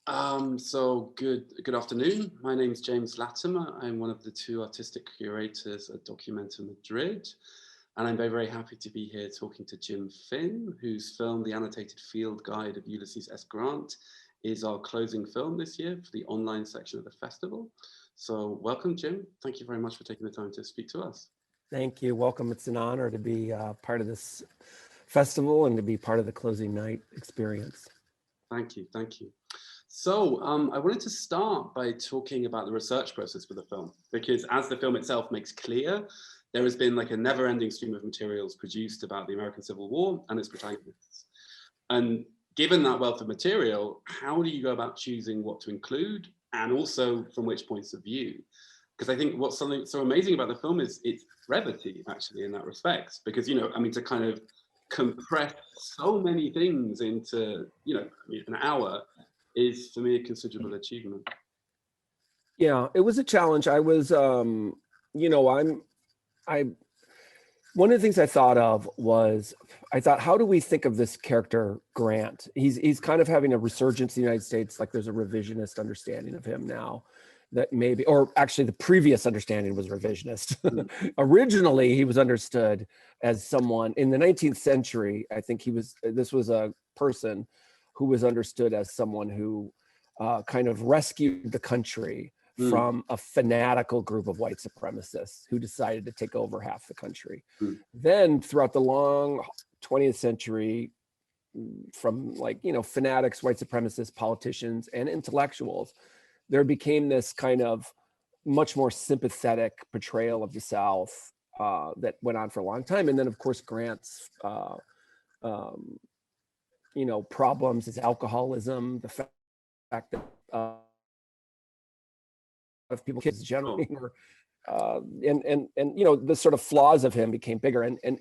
Good afternoon. My name is James Lattimer. I'm one of the two artistic curators at Documenta Madrid. And I'm very, very happy to be here talking to Jim Finn, whose film, The Annotated Field Guide of Ulysses S. Grant, is our closing film this year for the online section of the festival. So welcome, Jim. Thank you very much for taking the time to speak to us. Thank you. Welcome. It's an honor to be part of this festival and to be part of the closing night experience. Thank you. Thank you. So I wanted to start by talking about the research process for the film, because as the film itself makes clear, there has been like a never-ending stream of materials produced about the American Civil War and its protagonists. And given that wealth of material, how do you go about choosing what to include and also from which points of view? Because I think what's something so amazing about the film is its brevity, actually, in that respect. Because, to kind of compress so many things into, an hour is, for me, a considerable achievement. Yeah, it was a challenge. I was, one of the things I thought of was, how do we think of this character, Grant? He's kind of having a resurgence in the United States, like there's a revisionist understanding of him now that maybe, or actually the previous understanding was revisionist. Originally, he was understood as someone in the 19th century. I think this was a person who was understood as someone who kind of rescued the country from a fanatical group of white supremacists who decided to take over half the country. Then throughout the long 20th century, from fanatics, white supremacists, politicians, and intellectuals, there became this kind of much more sympathetic portrayal of the South that went on for a long time. And then of course, Grant's problems, his alcoholism, the fact that of people, kids generally were, and the sort of flaws of him became bigger, and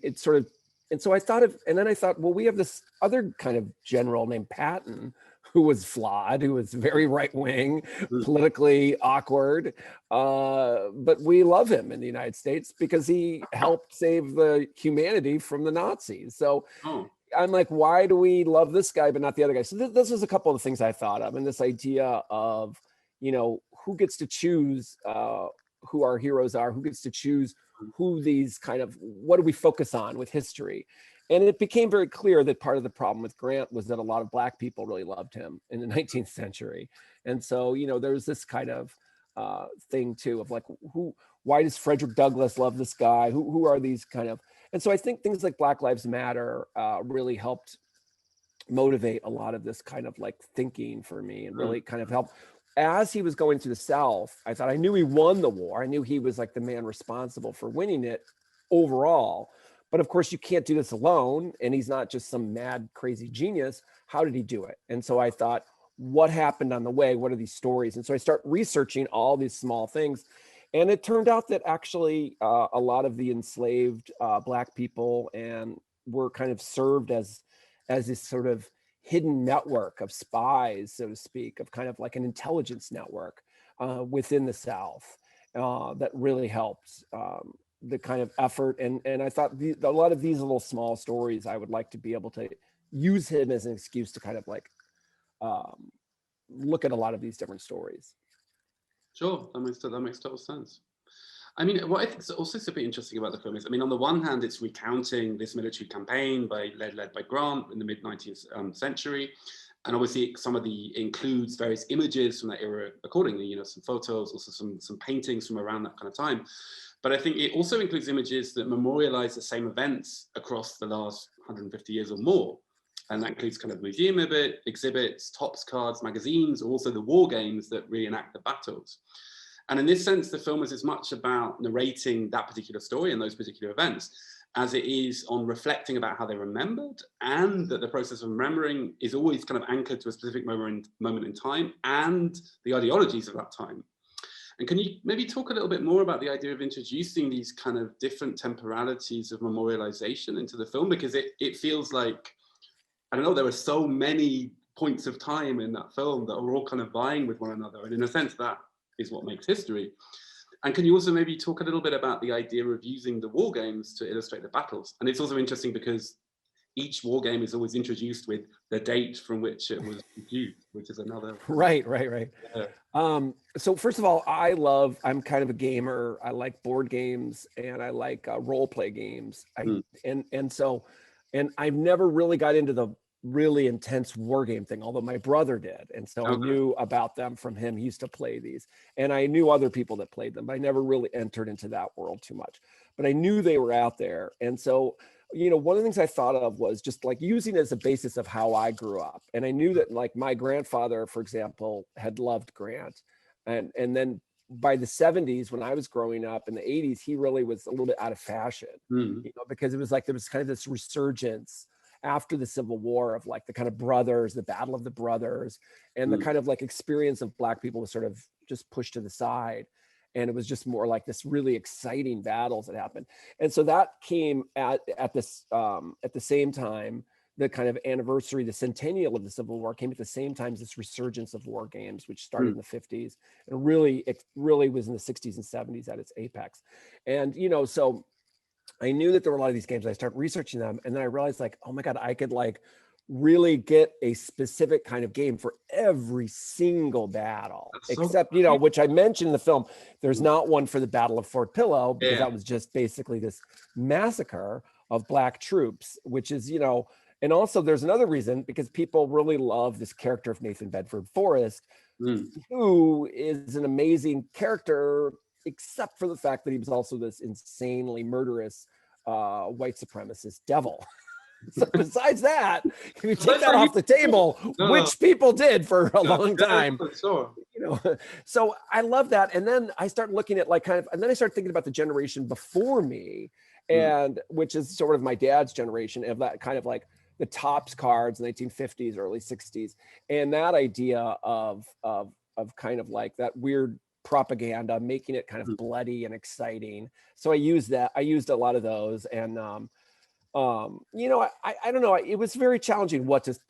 so I thought well, we have this other kind of general named Patton who was flawed, who was very right-wing, politically awkward, but we love him in the United States because he helped save the humanity from the Nazis. So I'm like, why do we love this guy but not the other guy? So this was a couple of things I thought of, and this idea of, who gets to choose who our heroes are, who gets to choose who these what do we focus on with history? And it became very clear that part of the problem with Grant was that a lot of Black people really loved him in the 19th century. And so, there's this kind of thing too of like, why does Frederick Douglass love this guy? Who are these and so I think things like Black Lives Matter really helped motivate a lot of this kind of like thinking for me, and really kind of helped. As he was going through the South, I thought I knew he won the war. I knew he was like the man responsible for winning it overall. But of course, you can't do this alone. And he's not just some mad, crazy genius. How did he do it? And so I thought, what happened on the way? What are these stories? And so I start researching all these small things. And it turned out that actually a lot of the enslaved Black people were kind of served as this sort of hidden network of spies, so to speak, of kind of like an intelligence network within the South that really helped the kind of effort. And I thought a lot of these little small stories, I would like to be able to use him as an excuse to kind of like look at a lot of these different stories. Sure, that makes total sense. I mean, what I think is also super interesting about the film is, on the one hand, it's recounting this military campaign led by Grant in the mid-19th century. And obviously includes various images from that era accordingly, some photos, also some paintings from around that kind of time. But I think it also includes images that memorialize the same events across the last 150 years or more. And that includes kind of museum exhibits, tops cards, magazines, also the war games that reenact the battles. And in this sense, the film is as much about narrating that particular story and those particular events as it is on reflecting about how they're remembered, and that the process of remembering is always kind of anchored to a specific moment in time and the ideologies of that time. And can you maybe talk a little bit more about the idea of introducing these kind of different temporalities of memorialization into the film? Because it feels like, I don't know, there are so many points of time in that film that are all kind of vying with one another. And in a sense, that is what makes history. And can you also maybe talk a little bit about the idea of using the war games to illustrate the battles? And it's also interesting because each war game is always introduced with the date from which it was produced, which is another. Right. Yeah. So first of all, I'm kind of a gamer. I like board games and I like role play games. And I've never really got into the really intense war game thing, although my brother did. And so I knew about them from him. He used to play these, and I knew other people that played them, but I never really entered into that world too much. But I knew they were out there. And so, one of the things I thought of was just like using it as a basis of how I grew up. And I knew that like my grandfather, for example, had loved Grant. And then by the 70s, when I was growing up in the 80s, he really was a little bit out of fashion, because it was like there was kind of this resurgence after the Civil War of like the kind of brothers, the Battle of the Brothers, and the kind of like experience of Black people was sort of just pushed to the side. And it was just more like this really exciting battles that happened. And so that came at the same time, the kind of anniversary, the centennial of the Civil War came at the same time as this resurgence of war games, which started in the 50s and it really was in the 60s and 70s at its apex. And, so I knew that there were a lot of these games. I started researching them, and then I realized like, oh my God, I could like really get a specific kind of game for every single battle, except, which I mentioned in the film, there's not one for the Battle of Fort Pillow, because that was just basically this massacre of Black troops, which is, and also there's another reason, because people really love this character of Nathan Bedford Forrest, who is an amazing character, except for the fact that he was also this insanely murderous white supremacist devil. So besides that, if you take that off the table, which people did for a long time, so I love that. And then I start looking at and then I start thinking about the generation before me, and which is sort of my dad's generation of that kind of like the Topps cards, 1950s, early 60s, and that idea of kind of like that weird propaganda, making it kind of bloody and exciting. So I used a lot of those, and I don't know. It was very challenging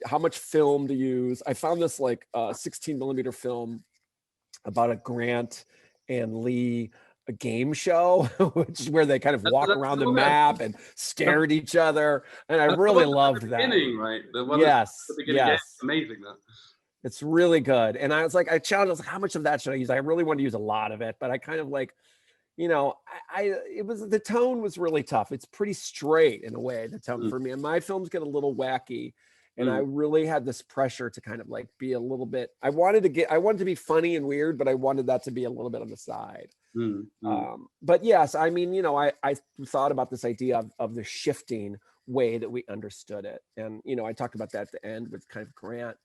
how much film to use. I found this like 16 millimeter film about a Grant and Lee a game show, where they kind of walk around the map and stare at each other. And I really loved that. Right? Yes. Yeah, amazing that. It's really good. And I was like, how much of that should I use? I really want to use a lot of it, but I kind of like, the tone was really tough. It's pretty straight in a way, the tone for me. And my films get a little wacky. And I really had this pressure to kind of like be a little bit, I wanted to be funny and weird, but I wanted that to be a little bit on the side. But yes, I mean, I thought about this idea of the shifting way that we understood it. And, I talked about that at the end with kind of Grant.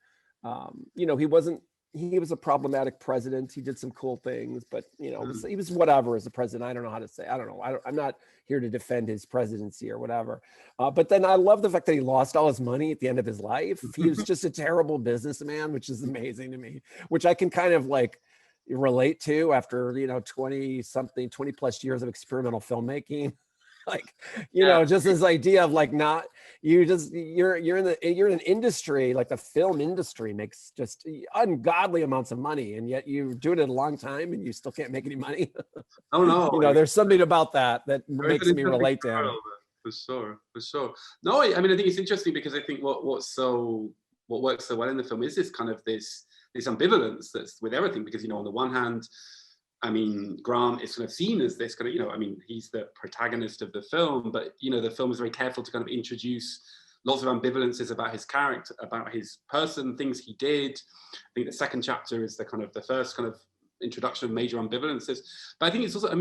He was a problematic president. He did some cool things, but he was whatever as a president. I don't know how to say. I don't know. I'm not here to defend his presidency or whatever. But then I love the fact that he lost all his money at the end of his life. He was just a terrible businessman, which is amazing to me. Which I can kind of like relate to after 20 plus years of experimental filmmaking. Like, just this idea of like you're in an industry, like the film industry makes just ungodly amounts of money, and yet you do it a long time and you still can't make any money. Oh no. There's something about that makes me relate to him. For sure. No, I mean, I think it's interesting because I think what works so well in the film is this kind of this ambivalence that's with everything, because on the one hand, I mean, Grant is kind of seen as this kind of, I mean, he's the protagonist of the film, but, the film is very careful to kind of introduce lots of ambivalences about his character, about his person, things he did. I think the second chapter is the first kind of introduction of major ambivalences. But I think it's also, I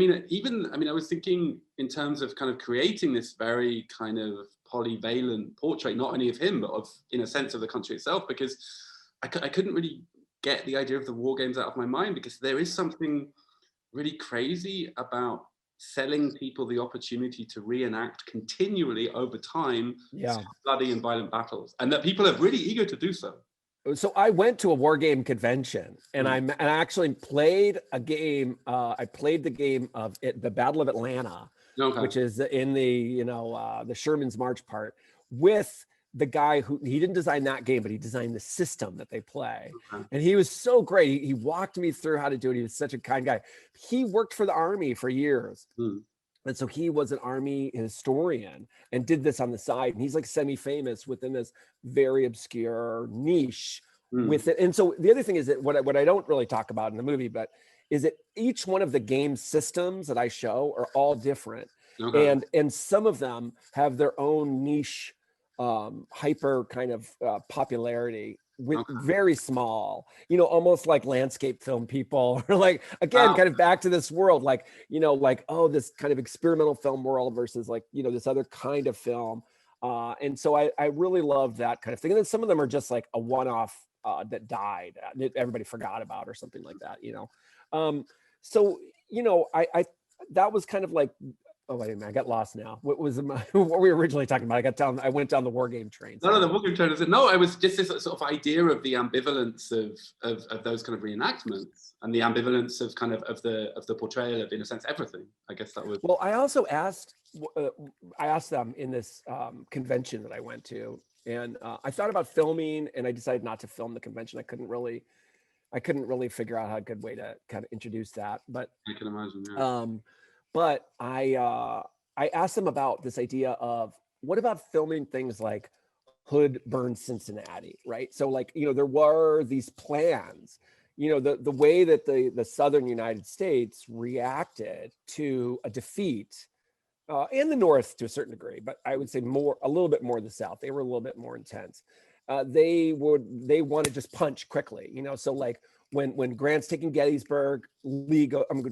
was thinking in terms of kind of creating this very kind of polyvalent portrait, not only of him, but of, in a sense, of the country itself, because I couldn't really get the idea of the war games out of my mind, because there is something really crazy about selling people the opportunity to reenact continually over time bloody and violent battles, and that people are really eager to do so. So I went to a war game convention, and I actually played a game. I played the game of the Battle of Atlanta, which is in the the Sherman's March part, with the guy who, he didn't design that game, but he designed the system that they play. And he was so great. He walked me through how to do it. He was such a kind guy. He worked for the Army for years. And so he was an army historian and did this on the side. And he's like semi-famous within this very obscure niche with it. And so the other thing is that what I don't really talk about in the movie, but is that each one of the game systems that I show are all different. Okay. And some of them have their own niche hyper kind of popularity with very small, you know, almost like landscape film people, or like, again, kind of back to this world, like, you know, like, oh, this kind of experimental film world versus like, you know, this other kind of film. And so I really love that kind of thing. And then some of them are just like a one-off that died, everybody forgot about or something like that, you know? So, you know, I that was kind of like, oh, wait a minute, I got lost now. What was what were we originally talking about? I went down the war game train. No, the war game train. No, I was just this sort of idea of the ambivalence of those kind of reenactments and the ambivalence of kind of the portrayal of, in a sense, everything. I guess that was. Well, I also asked them in this convention that I went to, and I thought about filming, and I decided not to film the convention. I couldn't really figure out how a good way to kind of introduce that. But I can imagine. Yeah. But I asked them about this idea of what about filming things like Hood burned Cincinnati, right? So like, you know, there were these plans, you know, the way that the Southern United States reacted to a defeat and the North to a certain degree, but I would say a little bit more the South. They were a little bit more intense. They want to just punch quickly, you know, so like, when Grant's taking Gettysburg,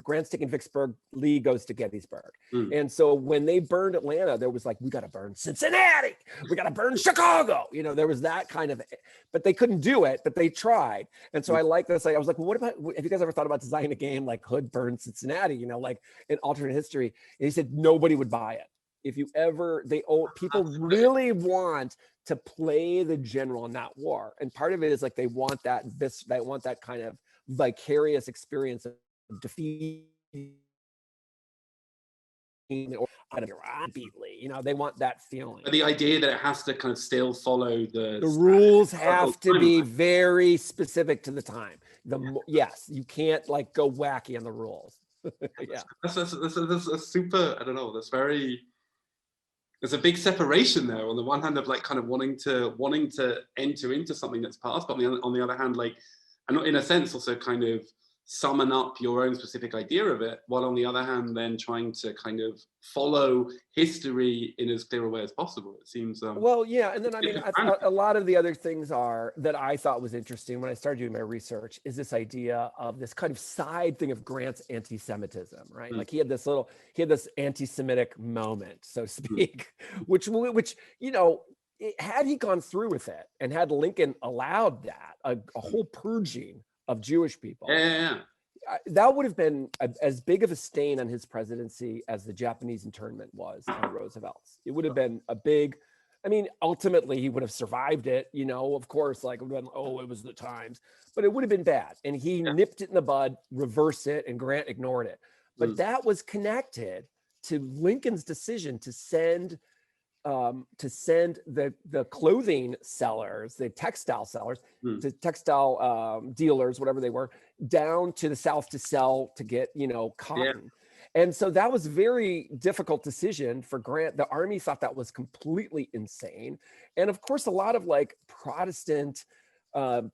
Grant's taking Vicksburg, Lee goes to Gettysburg. And so when they burned Atlanta, there was like, we got to burn Cincinnati, we got to burn Chicago. You know, there was that kind of, but they couldn't do it, but they tried. And so I like this. I was like, well, what about, have you guys ever thought about designing a game like Hood burned Cincinnati, you know, like an alternate history? And he said, nobody would buy it. If you ever, people really want to play the general in that war. And part of it is like, they want that kind of vicarious experience of defeat or beatly, you know, they want that feeling. But the idea that it has to kind of still follow the rules have to be very specific to the time. Yes, you can't like go wacky on the rules. Yeah. That's a super, I don't know, there's a big separation there on the one hand of like kind of wanting to enter into something that's past, but on the other hand, like, and in a sense also kind of summon up your own specific idea of it, while on the other hand then trying to kind of follow history in as clear a way as possible. It seems well, yeah. And then I mean, a lot of the other things that I thought was interesting when I started doing my research is this idea of this kind of side thing of Grant's anti-Semitism, right? Like he had this anti-Semitic moment, so to speak, which you know, had he gone through with it and had Lincoln allowed that a whole purging of Jewish people, that would have been as big of a stain on his presidency as the Japanese internment was on Roosevelt's. It would have been a big, I mean, ultimately he would have survived it, you know, of course, like, it would have been, oh, it was the times, but it would have been bad. And he nipped it in the bud, reversed it, and Grant ignored it. But that was connected to Lincoln's decision to send the clothing sellers, the textile sellers, the textile dealers, whatever they were, down to the South to get, you know, cotton. And so that was a very difficult decision for Grant. The army thought that was completely insane. And of course, a lot of like Protestant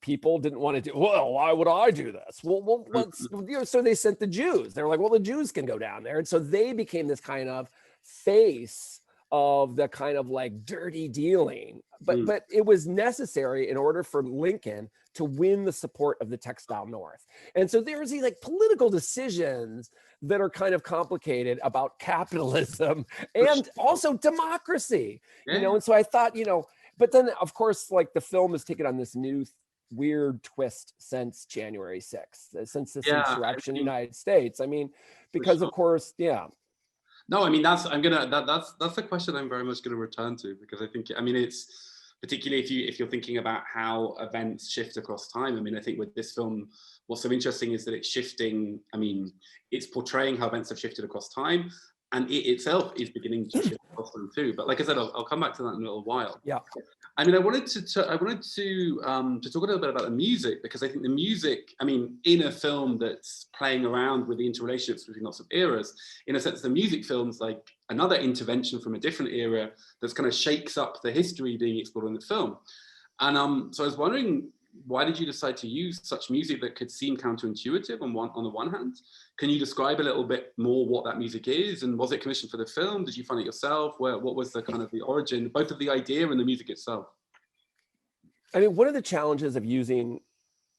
people didn't want to do, well, why would I do this? Well, let's, you know, so they sent the Jews. They were like, well, the Jews can go down there. And so they became this kind of face of the kind of like dirty dealing, but it was necessary in order for Lincoln to win the support of the textile North. And so there's these like political decisions that are kind of complicated about capitalism and also democracy, you know? And so I thought, you know, but then of course, like the film has taken on this new weird twist since January 6th, since this insurrection in the United States. I mean, because of course, No, I mean, that's a question I'm very much going to return to, because I think, I mean, it's particularly if you're thinking about how events shift across time. I mean, I think with this film, what's so interesting is that it's shifting. I mean, it's portraying how events have shifted across time, and it itself is beginning to shift often too. But like I said, I'll come back to that in a little while. Yeah. I mean, I wanted to talk a little bit about the music, because I think the music, I mean, in a film that's playing around with the interrelationships between lots of eras, in a sense, the music film's like another intervention from a different era that's kind of shakes up the history being explored in the film. And so I was wondering, why did you decide to use such music that could seem counterintuitive on the one hand? Can you describe a little bit more what that music is? And was it commissioned for the film? Did you find it yourself? What was the kind of the origin, both of the idea and the music itself? I mean, one of the challenges of using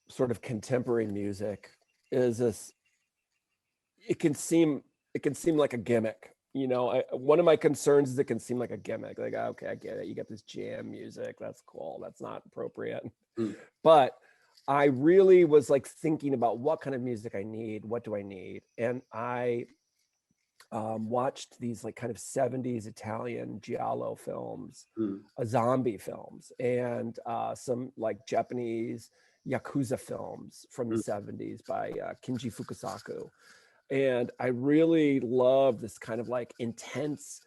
sort of contemporary music is this, it can seem like a gimmick. You know, one of my concerns is it can seem like a gimmick. Like, okay, I get it. You get this jam music. That's cool. That's not appropriate. But I really was like thinking about what kind of music I need. What do I need? And I watched these like kind of 70s Italian giallo films, zombie films, and some like Japanese Yakuza films from the 70s by Kinji Fukasaku. And I really love this kind of like intense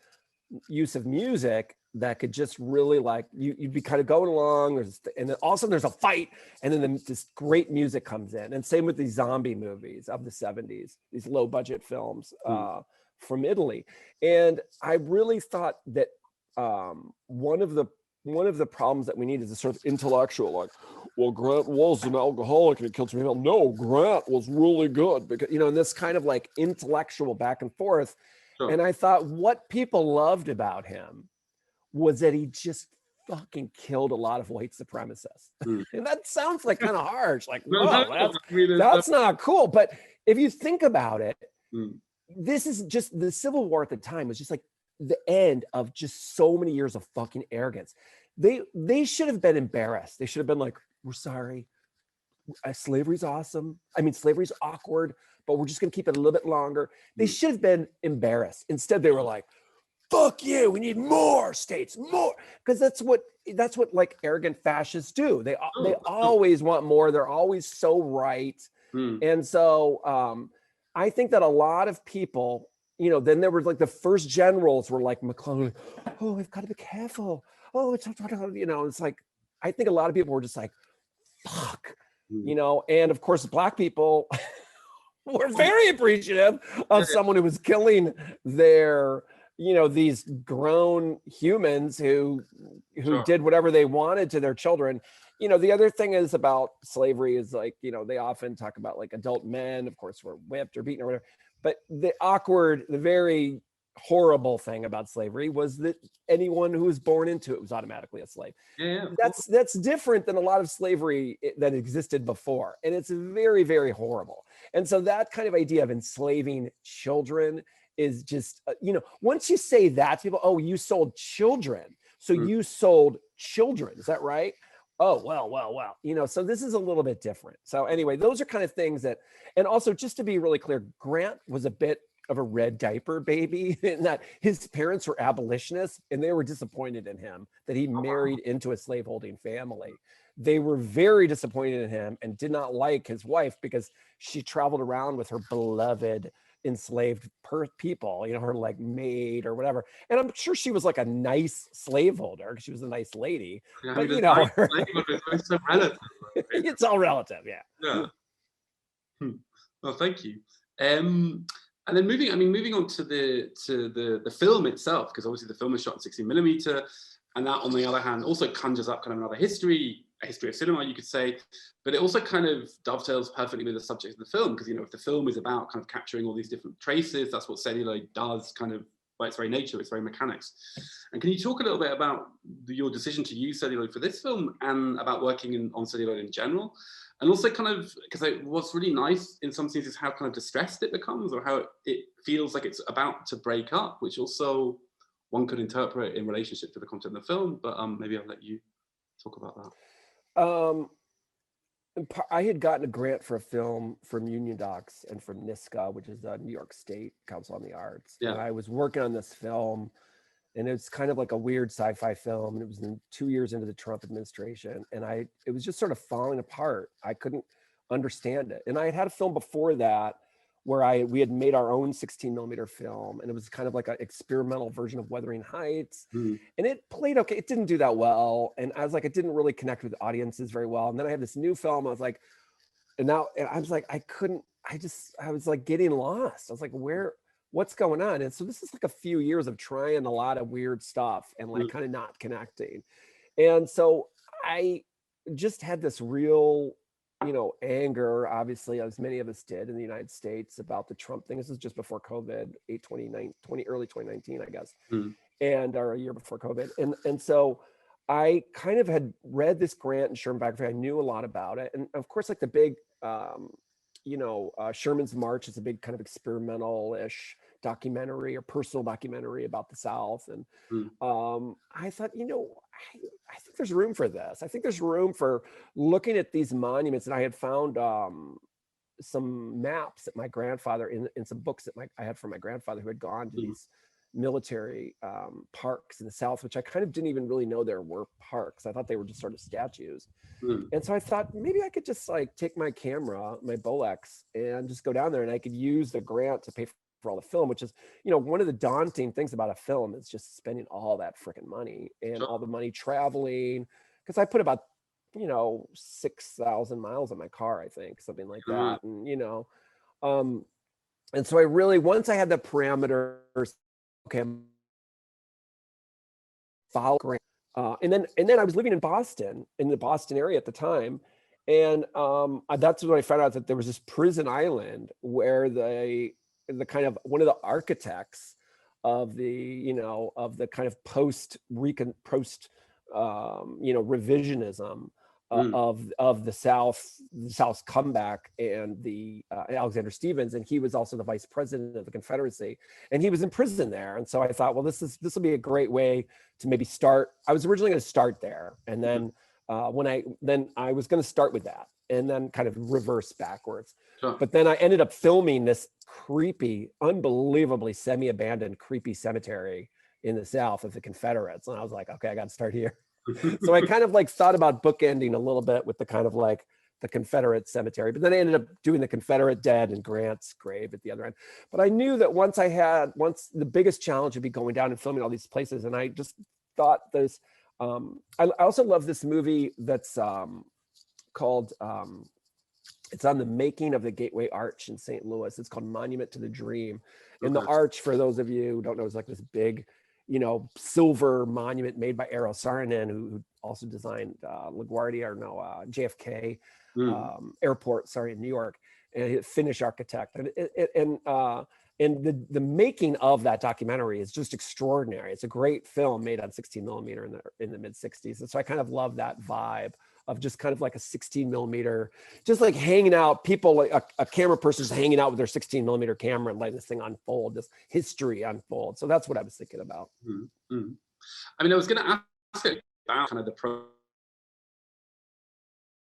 use of music that could just really like, you'd be kind of going along, and then all of a sudden there's a fight, and then this great music comes in. And same with these zombie movies of the 70s, these low budget films from Italy. And I really thought that one of the problems that we need is a sort of intellectual, like, well, Grant was an alcoholic and he killed some people. No, Grant was really good, because, you know, and this kind of like intellectual back and forth. Sure. And I thought what people loved about him was that he just fucking killed a lot of white supremacists. And that sounds like kind of harsh, like, whoa, that's not cool. But if you think about it, this is just, the Civil War at the time was just like the end of just so many years of fucking arrogance. They should have been embarrassed. They should have been like, we're sorry. Slavery's awesome. I mean, slavery's awkward, but we're just going to keep it a little bit longer. They should have been embarrassed. Instead, they were like, fuck you. We need more states, more. Because that's what like arrogant fascists do. They always want more. They're always so right. And so I think that a lot of people, you know, then there were like the first generals were like McClellan. Oh, we've got to be careful. Oh, it's, you know, it's like, I think a lot of people were just like, fuck, you know, and of course, Black people were very appreciative of someone who was killing their, you know, these grown humans who did whatever they wanted to their children. You know, the other thing is about slavery is like, you know, they often talk about like adult men, of course, were whipped or beaten or whatever. But the very horrible thing about slavery was that anyone who was born into it was automatically a slave. That's different than a lot of slavery that existed before. And it's very, very horrible. And so that kind of idea of enslaving children is just, you know, once you say that, people, oh, you sold children. So you sold children. Is that right? Oh, well, you know, so this is a little bit different. So anyway, those are kind of things that, and also just to be really clear, Grant was a bit of a red diaper baby in that his parents were abolitionists and they were disappointed in him that he married into a slaveholding family. They were very disappointed in him and did not like his wife because she traveled around with her beloved enslaved people, you know, her like maid or whatever. And I'm sure she was like a nice slaveholder because she was a nice lady. Yeah, but you know, it's so relative. Right? It's all relative, yeah. Well, thank you. And then moving on to the film itself, because obviously the film is shot in 16mm, and that, on the other hand, also conjures up kind of another history, a history of cinema, you could say, but it also kind of dovetails perfectly with the subject of the film, because, you know, if the film is about kind of capturing all these different traces, that's what celluloid does, kind of by its very nature, its very mechanics. And can you talk a little bit about your decision to use celluloid for this film, and about working on celluloid in general? And also kind of, because what's really nice in some scenes is how kind of distressed it becomes, or how it feels like it's about to break up, which also one could interpret in relationship to the content of the film. But maybe I'll let you talk about that. I had gotten a grant for a film from Union Docs and from NISCA, which is the New York State Council on the Arts. Yeah. And I was working on this film, and it's kind of like a weird sci-fi film. And it was 2 years into the Trump administration. And it was just sort of falling apart. I couldn't understand it. And I had had a film before that where we had made our own 16 millimeter film, and it was kind of like an experimental version of Wuthering Heights. And it played okay. It didn't do that well. And I was like, it didn't really connect with audiences very well. And then I had this new film. I was like, and I was like, I was like getting lost. I was like, what's going on? And so this is like a few years of trying a lot of weird stuff and like kind of not connecting. And so I just had this real, anger, obviously, as many of us did in the United States, about the Trump thing. This is just before COVID, early 2019, I guess, and or a year before COVID. And so I kind of had read this Grant and Sherman biography. I knew a lot about it. And of course, like the big, Sherman's March is a big kind of experimental-ish documentary or personal documentary about the South. And I thought, I think there's room for this. I think there's room for looking at these monuments. And I had found some maps that my grandfather, in some books that I had from my grandfather, who had gone to these military parks in the South, which I kind of didn't even really know there were parks. I thought they were just sort of statues. And so I thought maybe I could just like take my camera, my Bolex, and just go down there, and I could use the grant to pay for all the film, which is, one of the daunting things about a film is just spending all that freaking money and all the money traveling. Because I put about, 6,000 miles on my car, I think, something like that. And, and so I really, once I had the parameters, okay, follow grant. And then I was living in Boston, in the Boston area at the time. And that's when I found out that there was this prison island where the kind of one of the architects of the, of the kind of post revisionism of the South's comeback, and the Alexander Stevens, and he was also the vice president of the Confederacy, and he was in prison there. And so I thought, well, this will be a great way to maybe start. I was originally going to start there, and then I was going to start with that, and then kind of reverse backwards. But then I ended up filming this creepy, unbelievably semi-abandoned, creepy cemetery in the South of the Confederates, and I was like, okay, I got to start here. So I kind of like thought about bookending a little bit with the kind of like the Confederate cemetery, but then I ended up doing the Confederate dead and Grant's grave at the other end. But I knew that once the biggest challenge would be going down and filming all these places. And I just thought there's, I also love this movie that's called, it's on the making of the Gateway Arch in St. Louis. It's called Monument to the Dream. And the arch, for those of you who don't know, is like this big, silver monument made by Eero Saarinen, who also designed JFK airport, in New York, and a Finnish architect. And the making of that documentary is just extraordinary. It's a great film made on 16 millimeter in the mid 60s. And so I kind of love that vibe of just kind of like a 16 millimeter, just like hanging out, people, like a camera person's hanging out with their 16 millimeter camera and letting this thing unfold, this history unfold. So that's what I was thinking about. I mean, I was going to ask about kind of the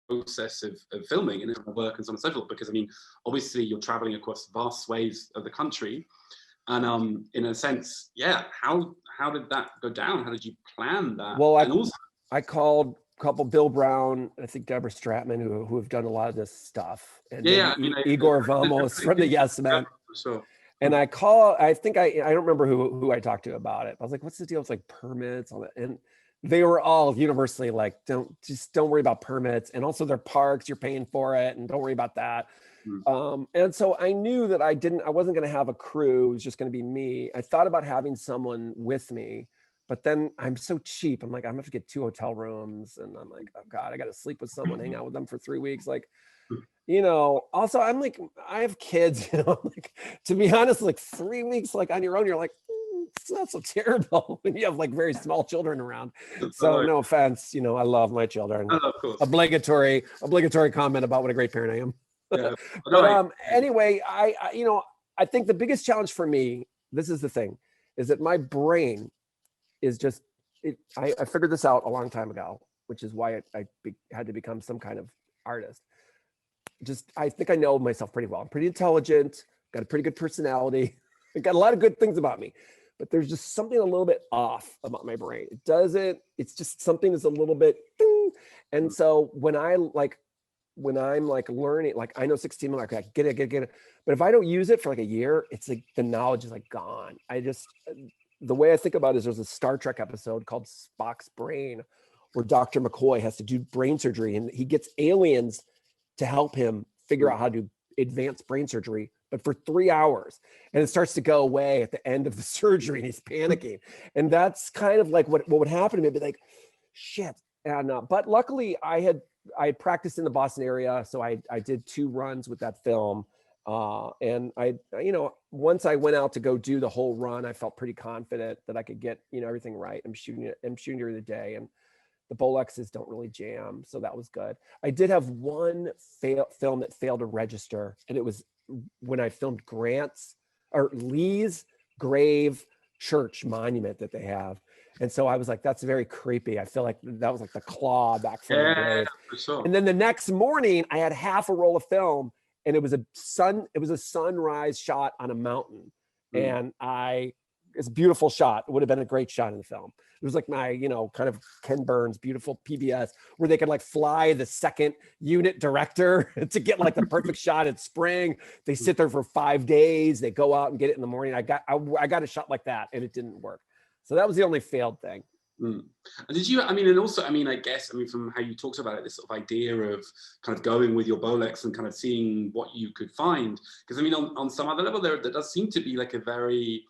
process of filming and work and so on and so forth, because I mean, obviously you're traveling across vast swathes of the country. And in a sense, how did that go down? How did you plan that? Well, I called couple, Bill Brown, I think Deborah Stratman, who have done a lot of this stuff, and Igor Vamos from the Yes Men. Sure. And I don't remember who I talked to about it. I was like, what's the deal with like permits, all that? And they were all universally like, don't worry about permits, and also they're parks, you're paying for it, and don't worry about that. And so I knew that I wasn't going to have a crew. It was just going to be me. I thought about having someone with me, but then I'm so cheap. I'm like, I'm gonna have to get 2 hotel rooms. And I'm like, oh God, I got to sleep with someone, hang out with them for 3 weeks. Like, also I'm like, I have kids, like, to be honest, like 3 weeks, like on your own, you're like, it's not so terrible when you have like very small children around. So no offense, I love my children. Of course. Obligatory comment about what a great parent I am. Yeah. But anyway, I think the biggest challenge for me, this is the thing, is that my brain is just, I figured this out a long time ago, which is why I had to become some kind of artist. I think I know myself pretty well. I'm pretty intelligent, got a pretty good personality, I got a lot of good things about me, but there's just something a little bit off about my brain. It's just something that's a little bit, ding. And so when I when I'm like learning, like I know 16 millimeter, like get it. But if I don't use it for like a year, it's like the knowledge is like gone. The way I think about it is there's a Star Trek episode called Spock's Brain where Dr. McCoy has to do brain surgery and he gets aliens to help him figure out how to advance brain surgery, but for 3 hours. And it starts to go away at the end of the surgery and he's panicking. And that's kind of like what would happen to me. I'd be like, shit. And, but luckily I had practiced in the Boston area. So I did 2 runs with that film. And once I went out to go do the whole run, I felt pretty confident that I could get, everything right. I'm shooting during the day and the Bolexes don't really jam. So that was good. I did have one film that failed to register. And it was when I filmed Lee's grave church monument that they have. And so I was like, that's very creepy. I feel like that was like the claw back from the grave. For sure. And then the next morning I had half a roll of film and it was a sunrise shot on a mountain. And it's a beautiful shot. It would have been a great shot in the film. It was like my, kind of Ken Burns, beautiful PBS where they could like fly the second unit director to get like the perfect shot at spring. They sit there for 5 days. They go out and get it in the morning. I got a shot like that and it didn't work. So that was the only failed thing. And did you, and also, I guess, from how you talked about it, this sort of idea of kind of going with your Bolex and kind of seeing what you could find. Because on some other level, there does seem to be like a very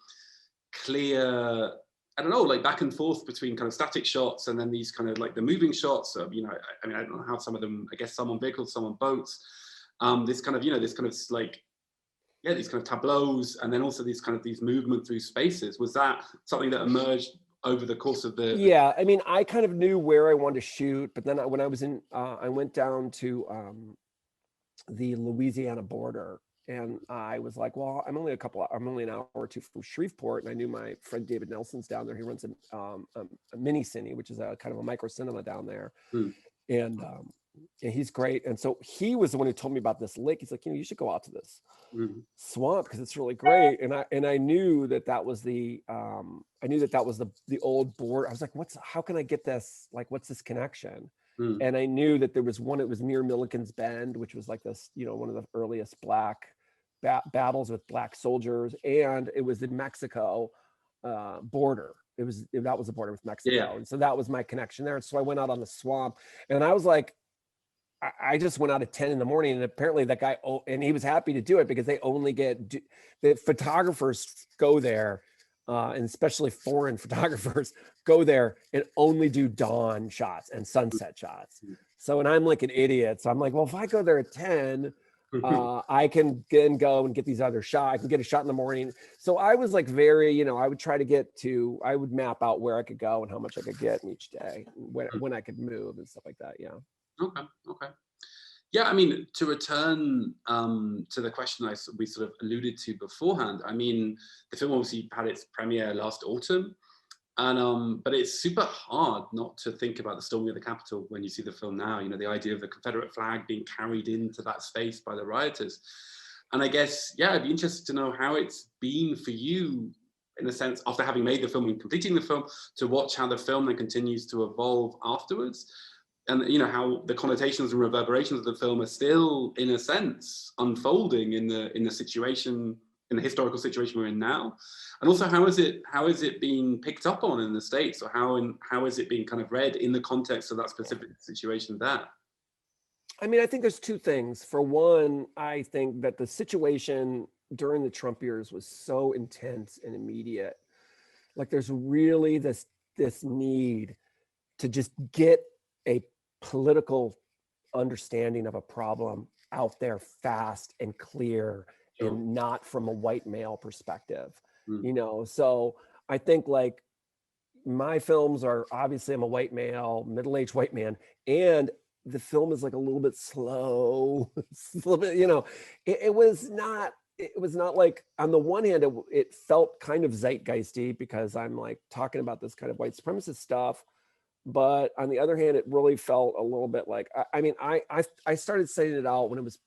clear, I don't know, like back and forth between kind of static shots and then these kind of like the moving shots of, I don't know how some of them, I guess some on vehicles, some on boats. This kind of, these kind of tableaus, and then also these movement through spaces. Was that something that emerged over the course of the? Yeah, I kind of knew where I wanted to shoot, but then when I was in, I went down to the Louisiana border, and I was like, well, I'm only an hour or two from Shreveport, and I knew my friend David Nelson's down there. He runs a mini cine, which is a kind of a micro cinema down there, and he's great. And so he was the one who told me about this lake. He's like, you should go out to this swamp because it's really great. And I knew that was the old board. I was like, how can I get this? Like, what's this connection? And I knew that there was one. It was near Milliken's Bend, which was like this, one of the earliest black battles with black soldiers, and it was the Mexico border. That was the border with Mexico, and so that was my connection there. And so I went out on the swamp, and I was like, I just went out at 10 in the morning, and apparently that guy, and he was happy to do it because they only the photographers go there, and especially foreign photographers go there and only do dawn shots and sunset shots. So, and I'm like an idiot. So I'm like, well, if I go there at 10, I can then go and get these other shots. I can get a shot in the morning. So I was like very, I would try to I would map out where I could go and how much I could get in each day, when I could move and stuff like that. Yeah. Okay. Yeah, to return to the question we sort of alluded to beforehand, the film obviously had its premiere last autumn, and but it's super hard not to think about the storming of the Capitol when you see the film now. The idea of the Confederate flag being carried into that space by the rioters. And I guess, I'd be interested to know how it's been for you, in a sense, after having made the film and completing the film, to watch how the film then continues to evolve afterwards. And how the connotations and reverberations of the film are still, in a sense, unfolding in the situation, in the historical situation we're in now. And also, how is it being picked up on in the States, or how is it being kind of read in the context of that specific situation there? I think there's two things. For one, I think that the situation during the Trump years was so intense and immediate. Like, there's really this need to just get a political understanding of a problem out there fast and clear, and not from a white male perspective. So I think like my films are, obviously I'm a white male, middle-aged white man, and the film is like a little bit slow. It's a little bit, it was not like, on the one hand, it felt kind of zeitgeisty because I'm like talking about this kind of white supremacist stuff. But on the other hand, it really felt a little bit like, I started sending it out when it was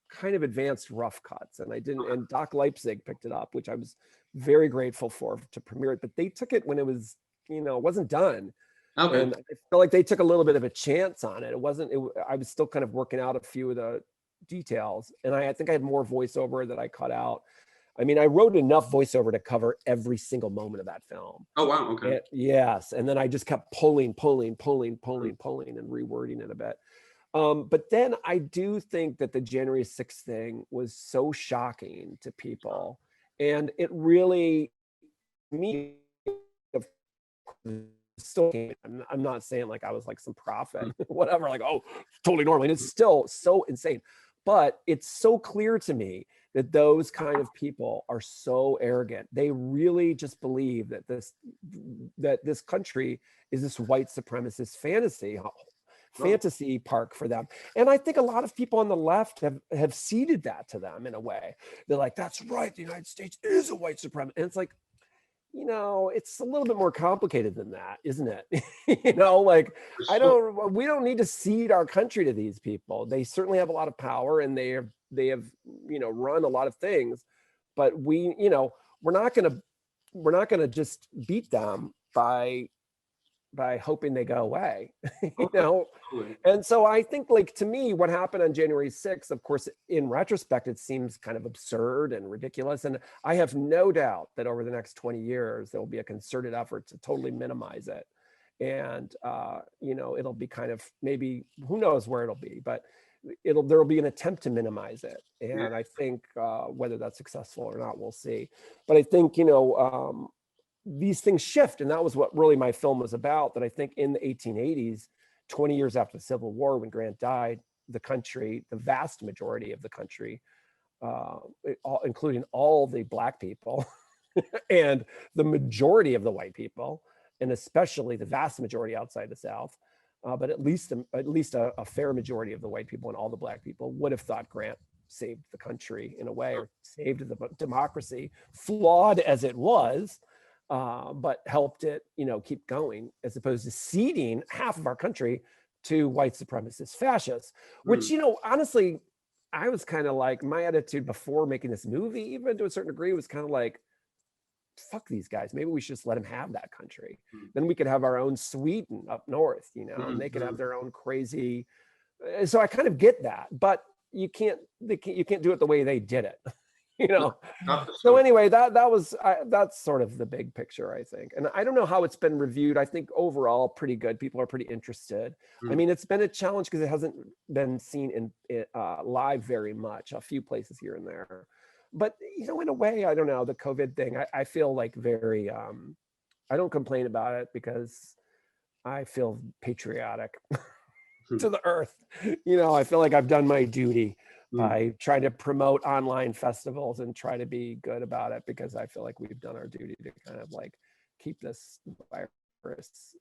kind of advanced rough cuts, and Doc Leipzig picked it up, which I was very grateful for, to premiere it. But they took it when it was, it wasn't done. Okay. And I feel like they took a little bit of a chance on it. It wasn't, I was still kind of working out a few of the details. And I think I had more voiceover that I cut out. I mean, I wrote enough voiceover to cover every single moment of that film. Oh, wow. Okay. Yes. And then I just kept pulling and rewording it a bit. But then I do think that the January 6th thing was so shocking to people. And it really, me, still came. I'm not saying like I was like some prophet, whatever, like, oh, totally normal. And it's still so insane. But it's so clear to me that those kind of people are so arrogant. They really just believe that this country is this white supremacist fantasy park for them. And I think a lot of people on the left have ceded that to them in a way. They're like, that's right, the United States is a white supremacist. And it's like, you know, it's a little bit more complicated than that, isn't it? You know, like, we don't need to cede our country to these people. They certainly have a lot of power, and they have, you know, run a lot of things, but we're not gonna just beat them by hoping they go away, you know? And so I think, like, to me, what happened on January 6th, of course, in retrospect, it seems kind of absurd and ridiculous. And I have no doubt that over the next 20 years, there will be a concerted effort to totally minimize it. And, you know, it'll be kind of, maybe, who knows where it'll be, but there'll be an attempt to minimize it. And I think whether that's successful or not, we'll see. But I think, you know, these things shift. And that was what really my film was about, that I think in the 1880s, 20 years after the Civil War, when Grant died, the country, the vast majority of the country, including all the Black people and the majority of the white people, and especially the vast majority outside the South, but at least a fair majority of the white people and all the Black people would have thought Grant saved the country in a way, or saved the democracy, flawed as it was, but helped it, you know, keep going, as opposed to ceding half of our country to white supremacist fascists, which, you know, honestly, I was kind of like, my attitude before making this movie, even to a certain degree, was kind of like, fuck these guys. Maybe we should just let them have that country. Then we could have our own Sweden up north, you know, and they could have their own crazy. So I kind of get that, but you can't do it the way they did it. You know, so anyway, that's sort of the big picture, I think. And I don't know how it's been reviewed. I think overall pretty good. People are pretty interested. I mean, it's been a challenge because it hasn't been seen in live very much, a few places here and there. But, you know, in a way, I don't know, the COVID thing, I feel like very, I don't complain about it because I feel patriotic to the earth. You know, I feel like I've done my duty by trying to promote online festivals and try to be good about it, because I feel like we've done our duty to kind of like keep this virus.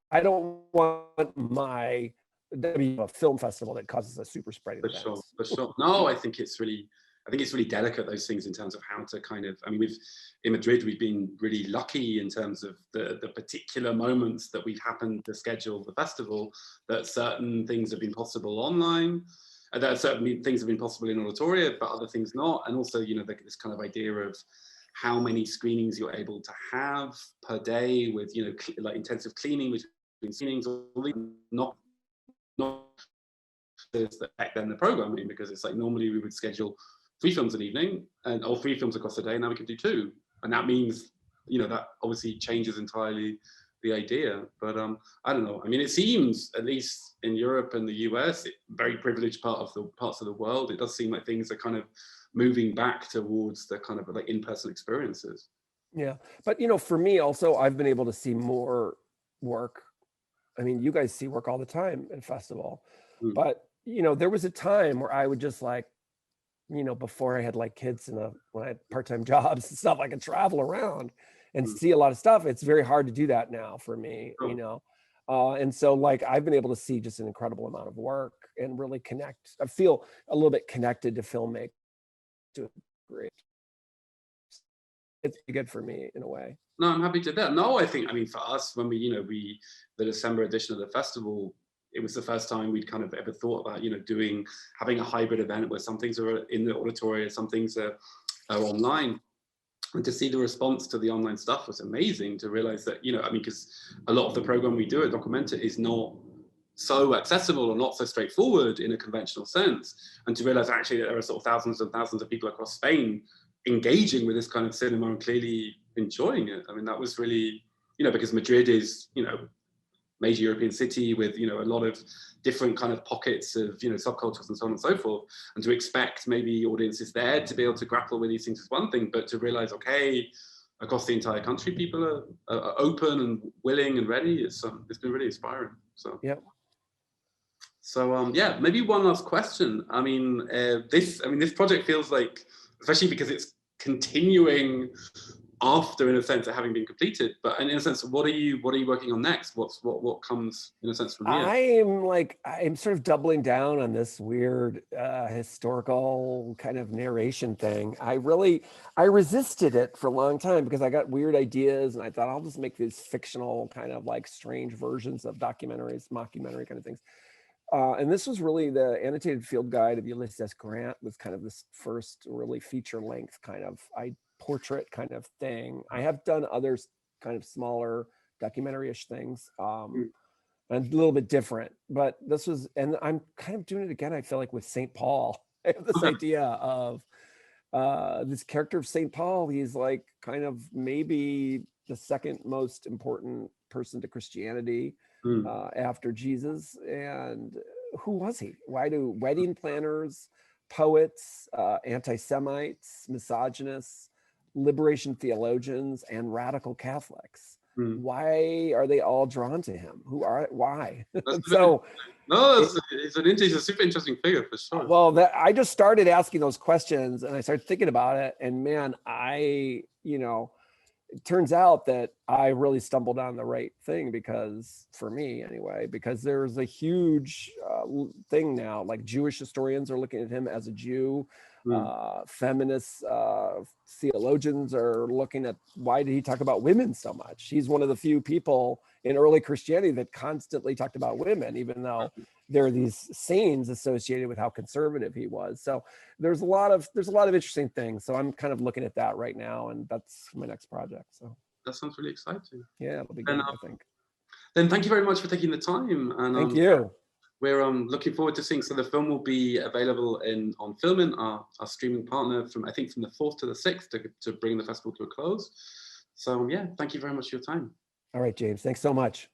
I don't want my a film festival that causes a super spreading event. For sure. No, I think it's really delicate, those things, in terms of how to kind of, I mean, in Madrid, we've been really lucky in terms of the particular moments that we've happened to schedule the festival, that certain things have been possible online. That certain things have been possible in oratoria, but other things not. And also, you know, this kind of idea of how many screenings you're able to have per day, with, you know, like intensive cleaning between screenings, or not that affect then the programming, because it's like normally we would schedule 3 films an evening, or 3 films across the day. Now we can do 2, and that means, you know, that obviously changes entirely the idea. But I don't know. I mean, it seems, at least in Europe and the US, very privileged parts of the world, it does seem like things are kind of moving back towards the kind of like in-person experiences. Yeah, but you know, for me also, I've been able to see more work. I mean, you guys see work all the time at festival, but you know, there was a time where I would just like, you know, before I had like kids and when I had part-time jobs and stuff, I could travel around and see a lot of stuff. It's very hard to do that now for me, you know? And so like, I've been able to see just an incredible amount of work and really connect. I feel a little bit connected to filmmaking to a degree. It's good for me in a way. No, I'm happy to do that. No, I think, I mean, for us, when the December edition of the festival, it was the first time we'd kind of ever thought about, you know, having a hybrid event where some things are in the auditorium, some things are online. And to see the response to the online stuff was amazing, to realize that, I mean, because a lot of the program we do at Documenta is not so accessible or not so straightforward in a conventional sense. And to realize actually that there are sort of thousands and thousands of people across Spain engaging with this kind of cinema and clearly enjoying it. I mean, that was really, because Madrid is, major European city with, a lot of different kind of pockets of, subcultures and so on and so forth. And to expect maybe audiences there to be able to grapple with these things is one thing, but to realize, okay, across the entire country, people are open and willing and ready. It's been really inspiring. So yeah. So yeah, maybe one last question. I mean, this project feels like, especially because it's continuing after, in a sense, of having been completed. But in a sense, what are you working on next? What comes, in a sense, from here? I'm sort of doubling down on this weird historical kind of narration thing. I resisted it for a long time because I got weird ideas, and I thought I'll just make these fictional kind of like strange versions of documentaries, mockumentary kind of things. And this was really the annotated field guide of Ulysses Grant, was kind of this first really feature length kind of portrait kind of thing. I have done others kind of smaller documentary-ish things, and a little bit different, but this was, and I'm kind of doing it again, I feel like, with St. Paul. I have this idea of this character of St. Paul. He's like kind of maybe the second most important person to Christianity after Jesus. And who was he? Why do wedding planners, poets, anti-Semites, misogynists, liberation theologians, and radical Catholics, why are they all drawn to him? Why? So he's a super interesting figure for sure. Well, I just started asking those questions, and I started thinking about it, and man, it turns out that I really stumbled on the right thing, because for me anyway, because there's a huge thing now, like Jewish historians are looking at him as a Jew. Feminist theologians are looking at, why did he talk about women so much? He's one of the few people in early Christianity that constantly talked about women, even though there are these sayings associated with how conservative he was. So there's a lot of interesting things. So I'm kind of looking at that right now, and that's my next project. So that sounds really exciting. Yeah, it'll be good, I think. Then thank you very much for taking the time. And thank you. We're looking forward to seeing. So the film will be available on Filmin, our streaming partner, from the 4th to the 6th to bring the festival to a close. So yeah, thank you very much for your time. All right, James. Thanks so much.